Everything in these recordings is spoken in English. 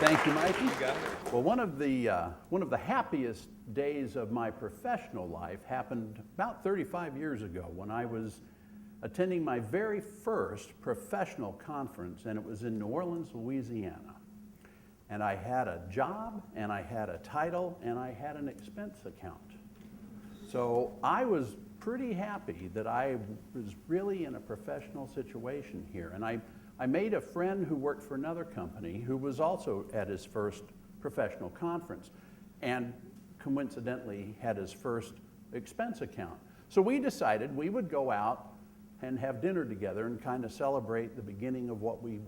Thank you, Mikey. You got it. Well, one of the happiest days of my professional life happened about 35 years ago when I was attending my very first professional conference, and it was in New Orleans, Louisiana. And I had a job, and I had a title, and I had an expense account. So I was pretty happy that I was really in a professional situation here. And I made a friend who worked for another company who was also at his first professional conference and coincidentally had his first expense account. So we decided we would go out and have dinner together and kind of celebrate the beginning of what we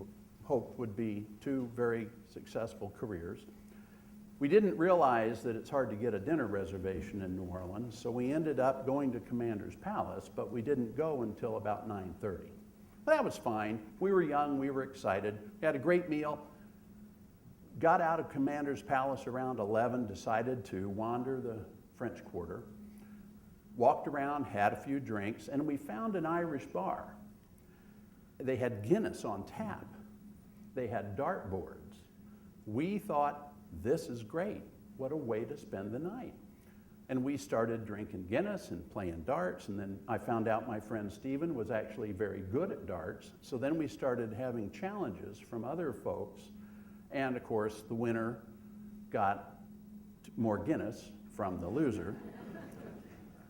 hoped would be two very successful careers. We didn't realize that it's hard to get a dinner reservation in New Orleans, so we ended up going to Commander's Palace, but we didn't go until about 9:30. That was fine. We were young, we were excited, we had a great meal, got out of Commander's Palace around 11, decided to wander the French Quarter, walked around, had a few drinks, and we found an Irish bar. They had Guinness on tap. They had dartboards. We thought, this is great. What a way to spend the night. And we started drinking Guinness and playing darts, and then I found out my friend Stephen was actually very good at darts. So then we started having challenges from other folks, and of course the winner got more Guinness from the loser.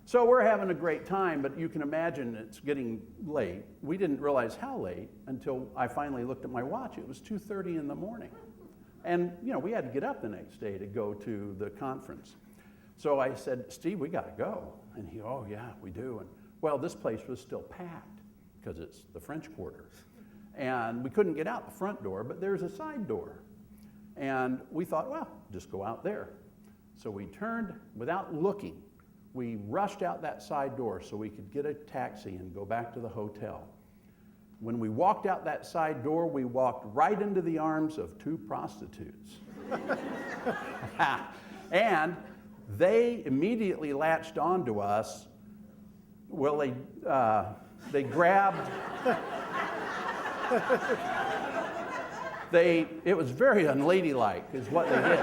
So we're having a great time, but you can imagine it's getting late. We didn't realize how late until I finally looked at my watch. It was 2:30 in the morning. And we had to get up the next day to go to the conference. So I said, Steve, we got to go. And he, oh yeah, we do. And well, this place was still packed because it's the French Quarter. And we couldn't get out the front door, but there's a side door. And we thought, well, just go out there. So we turned without looking. We rushed out that side door so we could get a taxi and go back to the hotel. When we walked out that side door, we walked right into the arms of two prostitutes. And they immediately latched onto us. Well, they grabbed, it was very unladylike is what they did.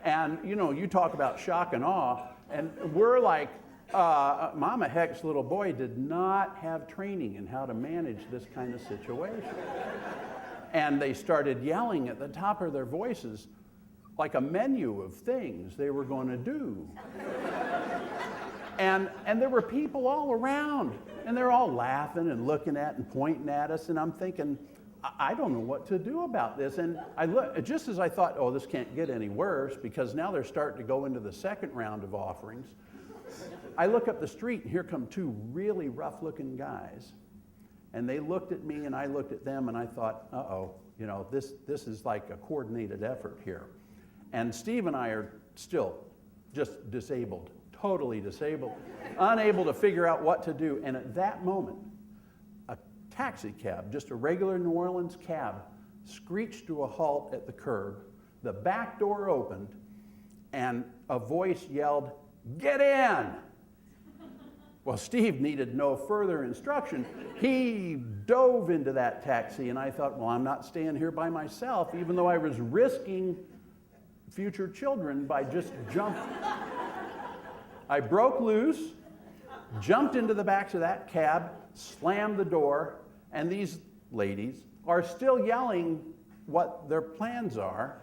And you talk about shock and awe, and we're like, Mama Heck's little boy did not have training in how to manage this kind of situation. And they started yelling at the top of their voices like a menu of things they were going to do. And there were people all around, and they're all laughing and looking at and pointing at us, and I'm thinking, I don't know what to do about this. And I look, just as I thought, oh, this can't get any worse, because now they're starting to go into the second round of offerings. I look up the street, and here come two really rough-looking guys. And they looked at me, and I looked at them, and I thought, uh-oh, this is like a coordinated effort here. And Steve and I are still just disabled, totally disabled, unable to figure out what to do. And at that moment, a taxi cab, just a regular New Orleans cab, screeched to a halt at the curb. The back door opened, and a voice yelled, "Get in!" Well, Steve needed no further instruction. He dove into that taxi, and I thought, well, I'm not staying here by myself, even though I was risking future children by just jumping. I broke loose, jumped into the back of that cab, slammed the door, and these ladies are still yelling what their plans are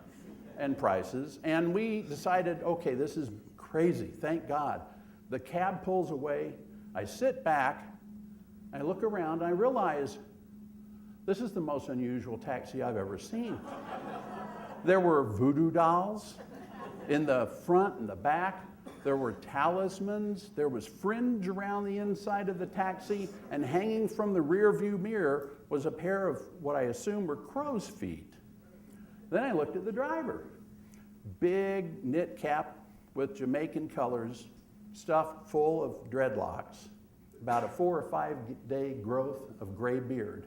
and prices, and we decided, okay, this is crazy, thank God. The cab pulls away, I sit back, I look around, and I realize this is the most unusual taxi I've ever seen. There were voodoo dolls in the front and the back. There were talismans. There was fringe around the inside of the taxi, and hanging from the rear view mirror was a pair of what I assume were crow's feet. Then I looked at the driver. Big knit cap with Jamaican colors, stuffed full of dreadlocks, about a 4 or 5 day growth of gray beard.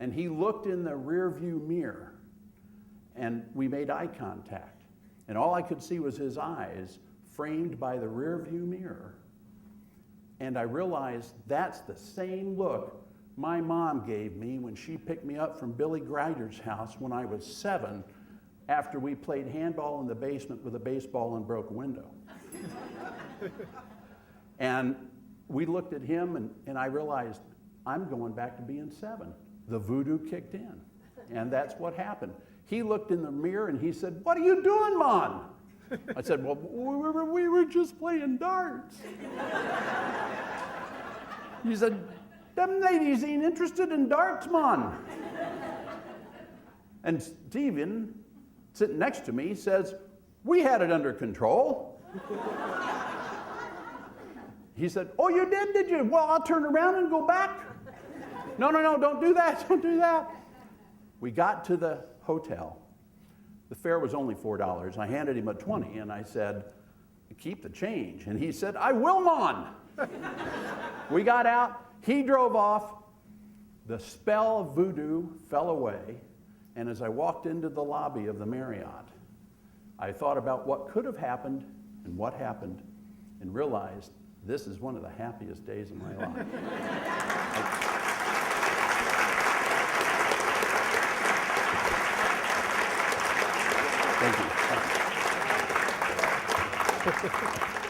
And he looked in the rear view mirror, and we made eye contact. And all I could see was his eyes framed by the rear view mirror. And I realized that's the same look my mom gave me when she picked me up from Billy Greider's house when I was 7 after we played handball in the basement with a baseball and broke a window. And we looked at him and I realized, I'm going back to being 7. The voodoo kicked in. And that's what happened. He looked in the mirror and he said, "What are you doing, Mon?" I said, "Well, we were just playing darts." He said, "Them ladies ain't interested in darts, Mon." And Steven, sitting next to me, says, "We had it under control." He said, "Oh, you did you? Well, I'll turn around and go back." No, don't do that, don't do that. We got to the hotel. The fare was only $4. I handed him a 20 and I said, "Keep the change." And he said, "I will, Mon." We got out, he drove off, the spell of voodoo fell away, and as I walked into the lobby of the Marriott, I thought about what could have happened and what happened and realized this is one of the happiest days of my life. Thank you.